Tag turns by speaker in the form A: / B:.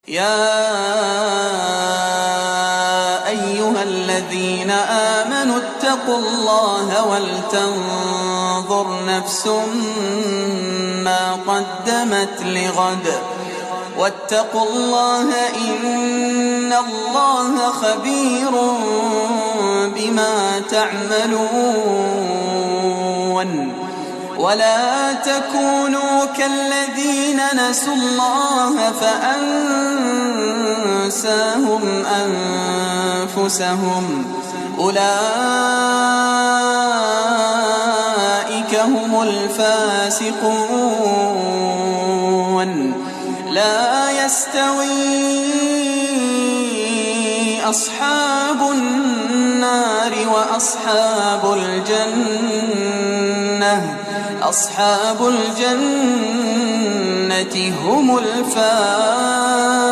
A: يا أيها الذين آمنوا اتقوا الله ولتنظر نفس ما قدمت لغد واتقوا الله إن الله خبير بما تعملون. ولا تكونوا كالذين نسوا الله فأنساهم أنفسهم أولئك هم الفاسقون. لا يستوي أصحاب النار وأصحاب الجنة أصحاب الجنة هم الفائزون.